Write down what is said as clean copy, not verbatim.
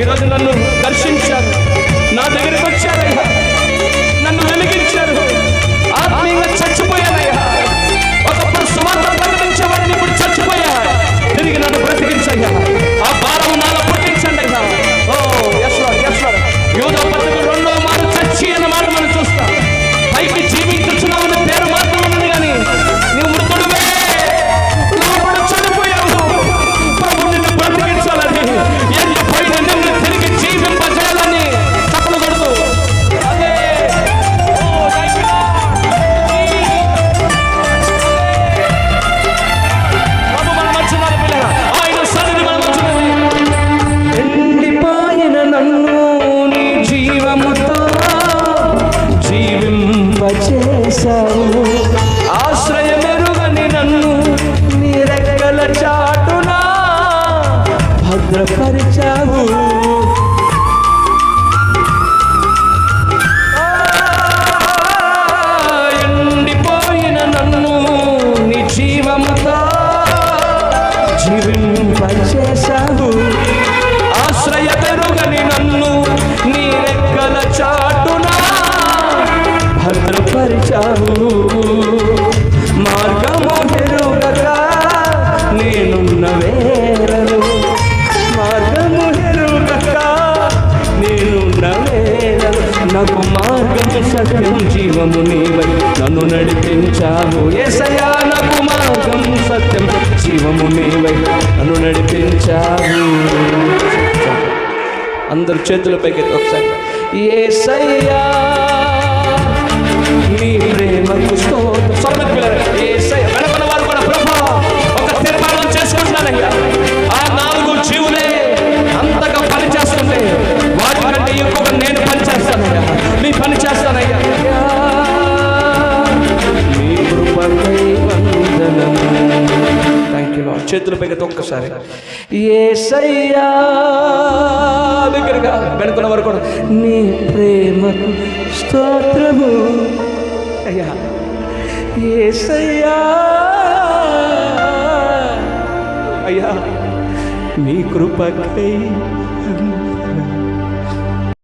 ఈరోజు నన్ను దర్శించారు, నా దగ్గరికి వచ్చారయ్యా, నన్ను వెలిగించారు. ఆత్మీయంగా చచ్చిపోయానయ్యా, ఒకప్పుడు సువార్త ప్రకటించేవాడిని, ఇప్పుడు చచ్చిపోయా. తిరిగి నన్ను బ్రతికించయ్యా, ఆ భారం నాలో పుట్టించండి అయ్యా. ఓ ఎస్ లార్డ్, ఎస్ లార్డ్. యూదా పత్రిక 2వ మాట చచ్చి అన్న మాట మనం చూస్తాం. పైకి జీవించున్నామని పేరు మాత్రం ఉన్నది, కానీ నీవు మృతుడువే, లోపల చనిపోయావు. ప్రభు నిన్ను బ్రతికించాలని, ఎండిపోయిన నిన్ను తిరిగి జీవింపజేయాలని చప్పలు కొడుతూ అదే ప్రభు మన మధ్యన్నారు పిల్లగా, ఆయన సన్నిధి మన మధ్యన్నది. ఎండిపోయిన నన్ను నీ జీవముతో జీవింపచేశావు, ఆశ్రయమెరుగని నన్ను నీ రెక్కల చాటునా భద్రపరిచావు. ఎండిపోయిన నన్ను నీ జీవముతో జీవింపచేశావు, ఆశ్రయమెరుగని నన్ను నీ రెక్కల చాటునా భద్రపరిచావు. మార్గము ఎరుగక నేనున్న వేళలో, మార్గము ఎరుగక నేనున్న వేళలో, నాకు మార్గము సత్యం జీవము నీవై నన్ను నడిపించావు. యేసయ్యా, నాకు మార్గం సత్యం జీవము నీవై నన్ను నడిపించావు. అందరు చేతులపైకి ఒకసారి. యేసయ్యా నీ ప్రేమకు స్తోత్రం. వెనకన వారు కూడా ప్రభా ఒక తీర్మానం చేసుకుంటున్నానయ్యా, ఆ 4 జీవులే అంతగా పని చేస్తుంటే వాటి కంటే ఎక్కువ నేను పని చేస్తానయ్యా, నీ పని చేస్తానయ్యా. నీ కృపకై వందనం. Thank you lord. చేతులపైకి ఒక్కసారి. యేసయ్యా దగ్గరగా వెనుకున్న వారు కూడా నీ ప్రేమకు స్తోత్రము అయ్యా. యేసయ్యా అయ్యా, నీ కృపకై